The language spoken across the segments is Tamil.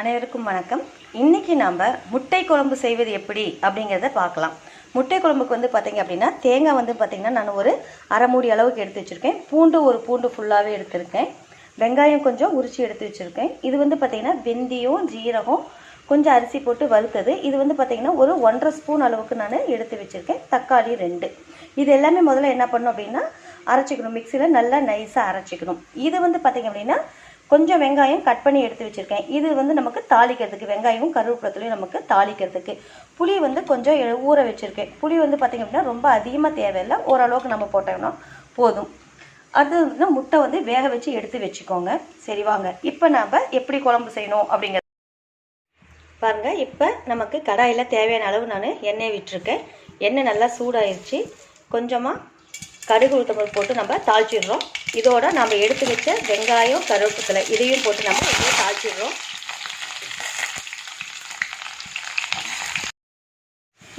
அனைவருக்கும் வணக்கம். இன்றைக்கி நாம் முட்டை குழம்பு செய்வது எப்படி அப்படிங்கிறத பார்க்கலாம். முட்டை குழம்புக்கு வந்து பார்த்திங்க அப்படின்னா தேங்காய் வந்து பார்த்திங்கன்னா நான் ஒரு அரை மூடி அளவுக்கு எடுத்து வச்சுருக்கேன். ஒரு பூண்டு ஃபுல்லாகவே எடுத்துருக்கேன். வெங்காயம் கொஞ்சம் உரித்து எடுத்து வச்சுருக்கேன். இது வந்து பார்த்திங்கன்னா வெந்தயம், ஜீரகம், கொஞ்சம் அரிசி போட்டு வறுத்தது. இது வந்து பார்த்திங்கன்னா ஒரு 1.5 ஸ்பூன் அளவுக்கு நான் எடுத்து வச்சுருக்கேன். தக்காளி 2. இது எல்லாமே முதல்ல என்ன பண்ணணும் அப்படின்னா அரைச்சிக்கணும். மிக்சியில் நல்லா நைஸாக அரைச்சிக்கணும். இது வந்து பார்த்திங்க அப்படின்னா கொஞ்சம் வெங்காயம் கட் பண்ணி எடுத்து வச்சுருக்கேன். இது வந்து நமக்கு தாளிக்கிறதுக்கு, வெங்காயமும் கருவேப்பிலையும் நமக்கு தாளிக்கிறதுக்கு. புளி வந்து கொஞ்சம் ஊற வச்சுருக்கேன். புளி வந்து பார்த்திங்க அப்படின்னா ரொம்ப அதிகமாக தேவையில்லை, ஓரளவுக்கு நம்ம போட்டோம்னா போதும். அது வந்து முட்டை வந்து வேக வச்சு எடுத்து வச்சுக்கோங்க. சரி வாங்க இப்போ நாம் எப்படி குழம்பு செய்யணும் அப்படிங்கிறது பாருங்கள். இப்போ நமக்கு கடாயில் தேவையான அளவு நான் எண்ணெய் விட்டுருக்கேன். எண்ணெய் நல்லா சூடாயிருச்சு. கொஞ்சமாக கடுகு உளுத்தம்பருப்பு போட்டு நம்ம தாளிச்சிடுறோம். இதோட நம்ம எடுத்து வச்ச வெங்காயம், கருவேப்பிலை இதையும் போட்டு நம்ம இதில் தாளிச்சிடுறோம்.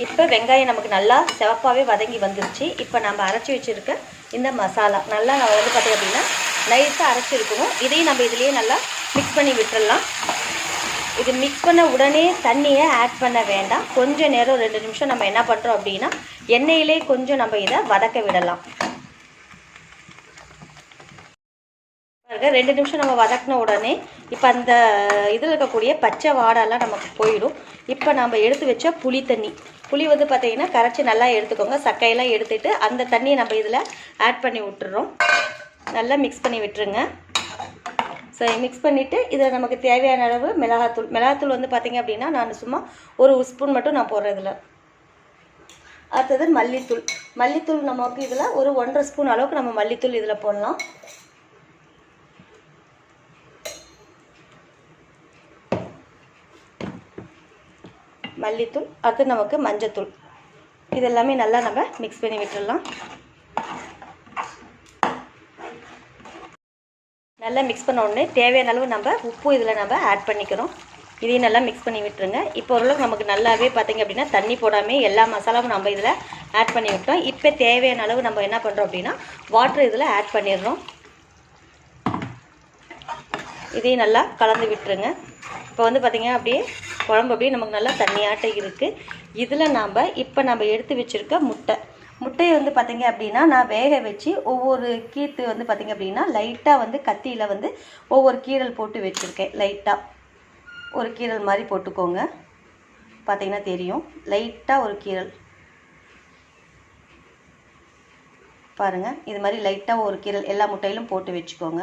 இப்போ வெங்காயம் நமக்கு நல்லா சிவப்பாகவே வதங்கி வந்துருச்சு. இப்போ நம்ம அரைச்சி வச்சுருக்க இந்த மசாலா நல்லா நம்ம வந்து பார்த்தீங்க அப்படின்னா நைஸாக அரைச்சிருக்கணும். இதையும் நம்ம இதுலேயே நல்லா மிக்ஸ் பண்ணி விட்டுடலாம். இது மிக்ஸ் பண்ண உடனே தண்ணியை ஆட் பண்ண வேண்டாம். கொஞ்சம் நேரம் 2 நிமிஷம் நம்ம என்ன பண்ணுறோம் அப்படின்னா எண்ணெயிலே கொஞ்சம் நம்ம இதை வதக்க விடலாம். 2 நிமிஷம் நம்ம வதக்கின உடனே இப்போ அந்த இதில் இருக்கக்கூடிய பச்சை வாடெல்லாம் நமக்கு போயிடும். இப்போ நம்ம எடுத்து வச்ச புளி வந்து பார்த்திங்கன்னா கரைச்சி நல்லா எடுத்துக்கோங்க. சக்கையெல்லாம் எடுத்துகிட்டு அந்த தண்ணியை நம்ம இதில் ஆட் பண்ணி விட்டுறோம். நல்லா மிக்ஸ் பண்ணி விட்டுருங்க. ஸோ மிக்ஸ் பண்ணிவிட்டு இதில் நமக்கு தேவையான அளவு மிளகாத்தூள் வந்து பார்த்திங்க அப்படின்னா நான் சும்மா ஒரு ஸ்பூன் மட்டும் நான் போடுறேன் இதில். அடுத்தது மல்லித்தூள் நமக்கு இதில் ஒரு 1.5 ஸ்பூன் அளவுக்கு நம்ம மல்லித்தூள் இதில் போடலாம். மல்லித்தூள், அடுத்து நமக்கு மஞ்சத்தூள், இதெல்லாமே நல்லா நம்ம மிக்ஸ் பண்ணி விட்டுடலாம். நல்லா மிக்ஸ் பண்ண உடனே தேவையான அளவு நம்ம உப்பு இதில் நம்ம ஆட் பண்ணிக்கிறோம். இதையும் நல்லா மிக்ஸ் பண்ணி விட்டுருங்க. இப்போ ஓரளவுக்கு நமக்கு நல்லாவே பார்த்திங்க அப்படின்னா தண்ணி போடாமல் எல்லா மசாலாவும் நம்ம இதில் ஆட் பண்ணி விட்டோம். இப்போ தேவையான அளவு நம்ம என்ன பண்ணுறோம் அப்படின்னா வாட்டர் இதில் ஆட் பண்ணிடுறோம். இதையும் நல்லா கலந்து விட்டுருங்க. இப்போ வந்து பார்த்திங்க அப்படியே குழம்பு அப்படியே நமக்கு நல்லா தண்ணியாட்ட இருக்குது. இதில் இப்போ நம்ம எடுத்து வச்சுருக்க முட்டையை வந்து பார்த்திங்க அப்படின்னா நான் வேக வச்சு ஒவ்வொரு கீத்து வந்து பார்த்திங்க அப்படின்னா லைட்டாக வந்து கத்தியில் வந்து ஒவ்வொரு கீரல் போட்டு வச்சுருக்கேன். லைட்டாக ஒரு கீரல் மாதிரி போட்டுக்கோங்க. பார்த்திங்கன்னா தெரியும், லைட்டாக ஒரு கீரல் பாருங்கள். இது மாதிரி லைட்டாக ஒரு கீரல் எல்லா முட்டையிலும் போட்டு வச்சுக்கோங்க.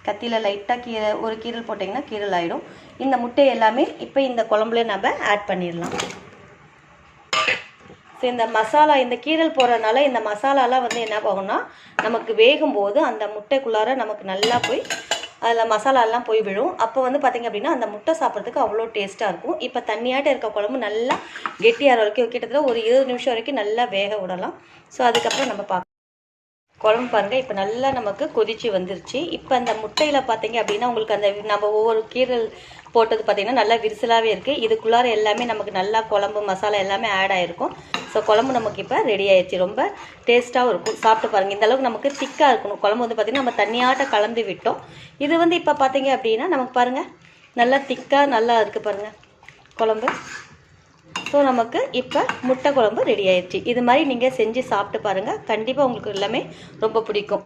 கத்தியில் லைட்டாக ஒரு கீரல் போட்டிங்கன்னா கீரல் ஆகிடும். இந்த முட்டை எல்லாமே இப்போ இந்த குழம்புல நம்ம ஆட் பண்ணிடலாம். ஸோ இந்த மசாலா, இந்த கீரல் போடுறதுனால இந்த மசாலாலாம் வந்து என்ன ஆகும்னா நமக்கு வேகும்போது அந்த முட்டைக்குள்ளார நமக்கு நல்லா போய் அதில் மசாலாலாம் போய் விழும். அப்போ வந்து பார்த்திங்க அப்படின்னா அந்த முட்டை சாப்பிட்றதுக்கு அவ்வளோ டேஸ்ட்டாக இருக்கும். இப்போ தண்ணியாட்ட இருக்க குழம்பு நல்லா கெட்டியாகிற வரைக்கும் கிட்டத்தட்ட ஒரு 20 நிமிஷம் வரைக்கும் நல்லா வேக விடலாம். ஸோ அதுக்கப்புறம் நம்ம பார்க்கலாம். குழம்பு பாருங்கள், இப்போ நல்லா நமக்கு கொதிச்சு வந்துருச்சு. இப்போ அந்த முட்டையில் பார்த்திங்க அப்படின்னா உங்களுக்கு அந்த நம்ம ஒவ்வொரு கீரல் போட்டது பார்த்திங்கன்னா நல்லா விரிசலாகவே இருக்குது. இதுக்குள்ளார எல்லாமே நமக்கு நல்லா குழம்பு மசாலா எல்லாமே ஆட் ஆகிருக்கும். ஸோ குழம்பு நமக்கு இப்போ ரெடி ஆயிடுச்சு. ரொம்ப டேஸ்ட்டாகவும் இருக்கும். சாப்பிட்டு பாருங்கள். இந்தளவுக்கு நமக்கு திக்காக இருக்கணும் குழம்பு வந்து பார்த்திங்கன்னா நம்ம தண்ணியாட்ட கலந்து விட்டோம். இது வந்து இப்போ பார்த்திங்க அப்படின்னா நமக்கு பாருங்கள் நல்லா திக்காக நல்லா இருக்குது பாருங்கள் குழம்பு. ஸோ நமக்கு இப்போ முட்டை குழம்பு ரெடி ஆயிடுச்சு. இது மாதிரி நீங்கள் செஞ்சு சாப்பிட்டு பாருங்கள். கண்டிப்பாக உங்களுக்கு எல்லாமே ரொம்ப பிடிக்கும்.